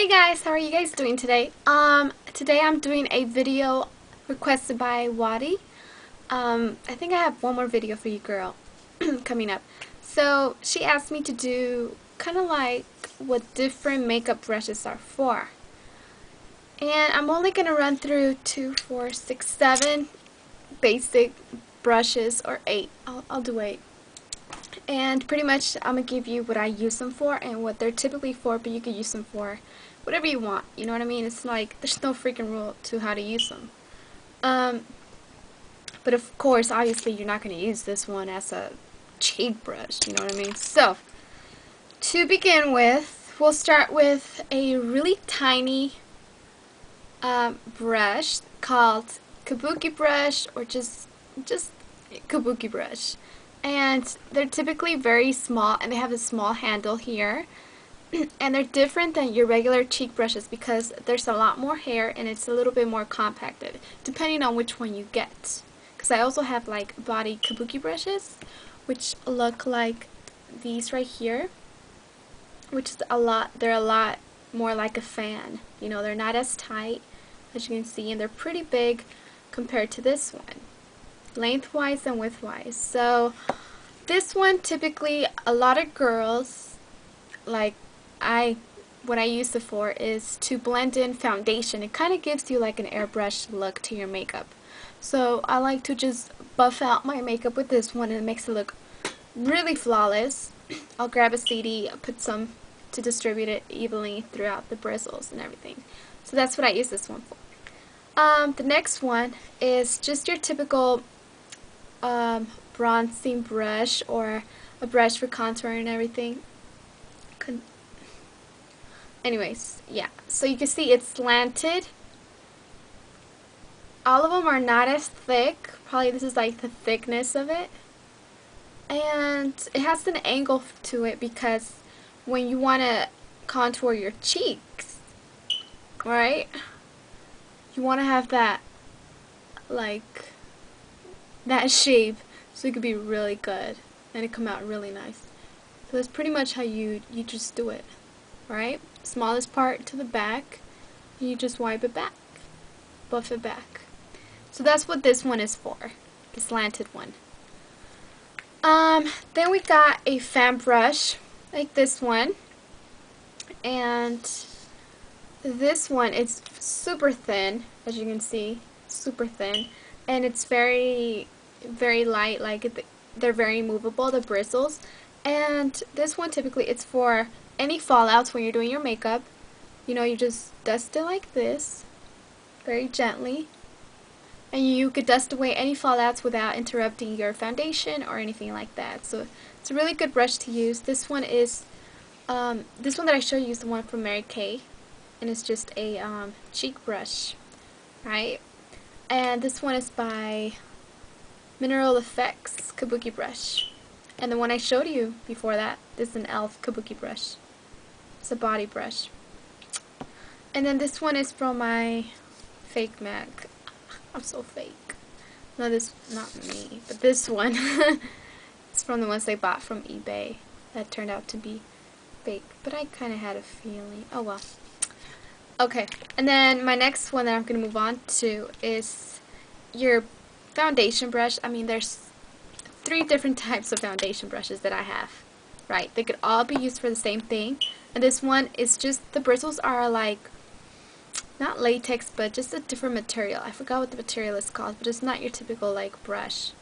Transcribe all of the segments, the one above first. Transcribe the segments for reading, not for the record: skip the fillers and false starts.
Hey guys, how are you guys doing today? Today I'm doing a video requested by whaaddeee. I think I have one more video for you, girl, coming up. So she asked me to do kind of like what different makeup brushes are for. And I'm only going to run through 2, 4, 6, 7 basic brushes, or 8. I'll do 8. And pretty much I'm going to give you what I use them for and what they're typically for, but you can use them for whatever you want. You know what I mean? It's like there's no freaking rule to how to use them. But of course, obviously, you're not going to use this one as a cheek brush. You know what I mean? So, to begin with, we'll start with a really tiny brush called kabuki brush, or just kabuki brush. And they're typically very small, and they have a small handle here. And they're different than your regular cheek brushes because there's a lot more hair and it's a little bit more compacted, depending on which one you get. Because I also have like body kabuki brushes, which look like these right here, which is they're a lot more like a fan. You know, they're not as tight as you can see, and they're pretty big compared to this one, lengthwise and widthwise. So this one, typically a lot of girls, like what I use it for is to blend in foundation. It kind of gives you like an airbrush look to your makeup. So I like to just buff out my makeup with this one, and it makes it look really flawless. I'll grab a CD, put some to distribute it evenly throughout the bristles and everything. So that's what I use this one for. The next one is just your typical bronzing brush, or a brush for contouring and everything. Anyways, yeah, so you can see it's slanted. All of them are not as thick. Probably this is like the thickness of it. And it has an angle to it because when you want to contour your cheeks, right, you want to have that, like, that shape, so it could be really good and it come out really nice. So that's pretty much how you just do it, right? Smallest part to the back, and you just wipe it back, buff it back. So that's what this one is for, the slanted one. Then we got a fan brush like this one, and this one is super thin, as you can see, super thin, and it's very light. Like they're very movable, the bristles. And this one, typically it's for any fallouts when you're doing your makeup. You know, you just dust it like this, very gently, and you could dust away any fallouts without interrupting your foundation or anything like that. So it's a really good brush to use. This one is this one that I showed you is the one from Mary Kay, and it's just a cheek brush, right? And this one is by Mineral Effects Kabuki brush. And the one I showed you before that, this is an e.l.f. kabuki brush. It's a body brush. And then this one is from my fake MAC. I'm so fake. No, not me, but this one. It's from the ones I bought from eBay that turned out to be fake. But I kind of had a feeling. Oh well. Okay, and then my next one that I'm going to move on to is your foundation brush. I mean, there's 3 different types of foundation brushes that I have, right? They could all be used for the same thing. And this one is just, the bristles are like, not latex, but just a different material. I forgot what the material is called, but it's not your typical like brush.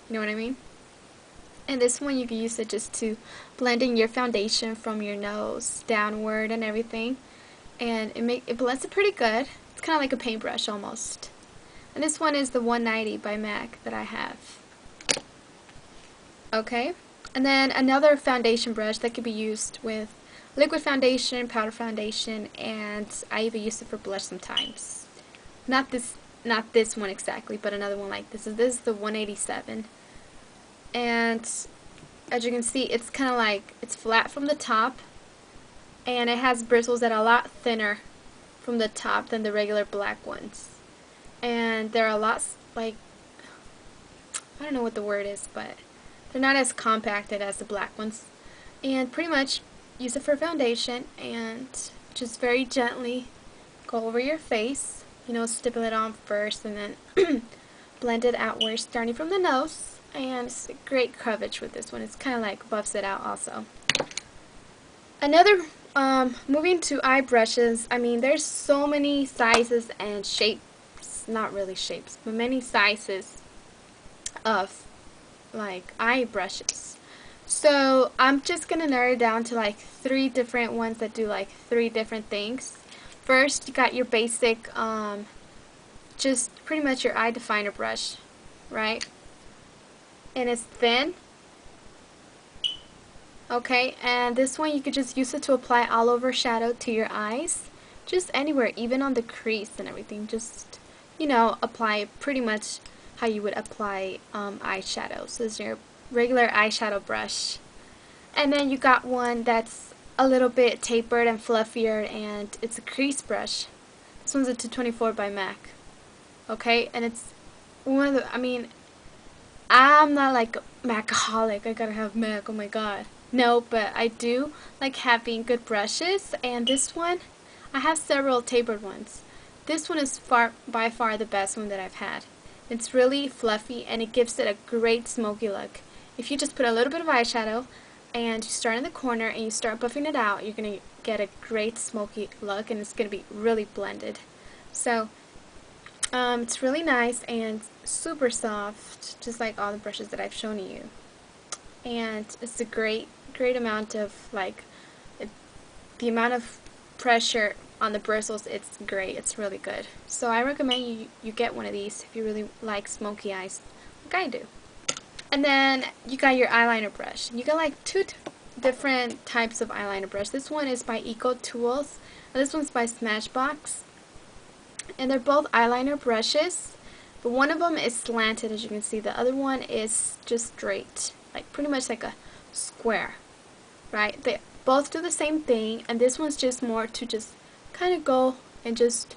You know what I mean? And this one, you can use it just to blend in your foundation from your nose downward and everything. And it blends it pretty good. It's kind of like a paintbrush almost. And this one is the 190 by MAC that I have. Okay, and then another foundation brush that could be used with liquid foundation, powder foundation, and I even use it for blush sometimes. Not this one exactly, but another one like this. This is the 187. And as you can see, it's kind of like, it's flat from the top, and it has bristles that are a lot thinner from the top than the regular black ones. And they're a lot, like, I don't know what the word is, but they're not as compacted as the black ones. And pretty much use it for foundation and just very gently go over your face. You know, stipple it on first and then blend it outward, starting from the nose. And it's a great coverage with this one. It's kind of like buffs it out also. Another, moving to eye brushes, I mean, there's so many sizes and shapes, not really shapes, but many sizes of like eye brushes. So I'm just gonna narrow it down to like 3 different ones that do like 3 different things. First, you got your basic, just pretty much your eye definer brush, right? And it's thin. Okay, and this one you could just use it to apply all over shadow to your eyes. Just anywhere, even on the crease and everything. Just, you know, apply pretty much how you would apply eyeshadow. So this is your regular eyeshadow brush. And then you got one that's a little bit tapered and fluffier, and it's a crease brush. This one's a 224 by MAC. Okay, and it's one of the, I mean, I'm not like a Macaholic, I gotta have MAC, oh my god. No, but I do like having good brushes, and this one, I have several tapered ones. This one is by far the best one that I've had. It's really fluffy, and it gives it a great smoky look. If you just put a little bit of eyeshadow, and you start in the corner, and you start buffing it out, you're going to get a great smoky look, and it's going to be really blended. So, it's really nice and super soft, just like all the brushes that I've shown you. And it's a great amount of, like, the amount of pressure on the bristles, it's great. It's really good. So I recommend you get one of these if you really like smoky eyes, like I do. And then you got your eyeliner brush. You got like 2 different types of eyeliner brush. This one is by Eco Tools, and this one's by Smashbox. And they're both eyeliner brushes, but one of them is slanted, as you can see. The other one is just straight, like pretty much like a square, right? They both do the same thing, and this one's just more to just kind of go and just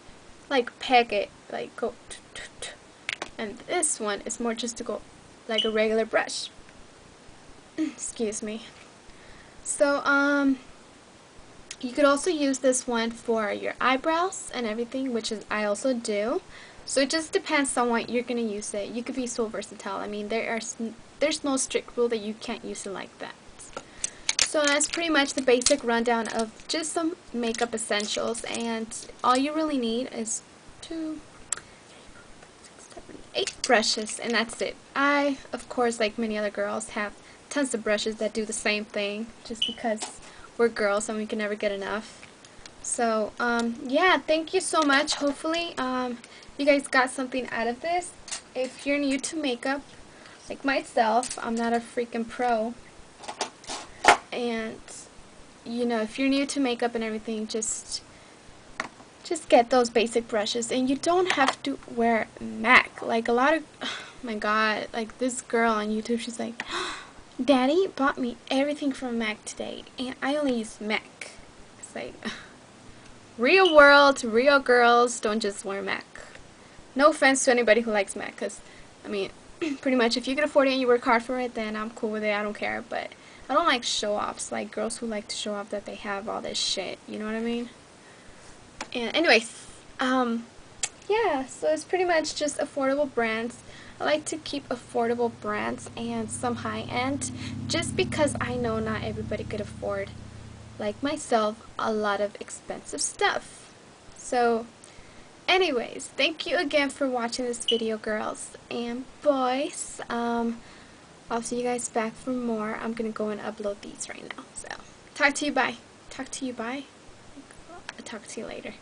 like peg it, like go, and this one is more just to go like a regular brush. Excuse me. So you could also use this one for your eyebrows and everything, which is I also do. So it just depends on what you're gonna use it. You could be so versatile. I mean, there's no strict rule that you can't use it like that. So that's pretty much the basic rundown of just some makeup essentials, and all you really need is 2, 6, 7, 8 brushes, and that's it. I, of course, like many other girls, have tons of brushes that do the same thing, just because we're girls and we can never get enough. So, yeah, thank you so much. Hopefully, you guys got something out of this. If you're new to makeup, like myself, I'm not a freaking pro. And, you know, if you're new to makeup and everything, just get those basic brushes. And you don't have to wear MAC. Like, a lot of, oh my god, like this girl on YouTube, she's like, Daddy bought me everything from MAC today, and I only use MAC. It's like, real world, real girls don't just wear MAC. No offense to anybody who likes MAC, because, I mean, pretty much if you can afford it and you work hard for it, then I'm cool with it, I don't care. But I don't like show-offs, like girls who like to show off that they have all this shit, you know what I mean? And anyways, yeah, so it's pretty much just affordable brands. I like to keep affordable brands and some high-end, just because I know not everybody could afford, like myself, a lot of expensive stuff. So, anyways, thank you again for watching this video, girls and boys. I'll see you guys back for more. I'm gonna go and upload these right now. So, talk to you, bye. Talk to you, bye. I'll talk to you later.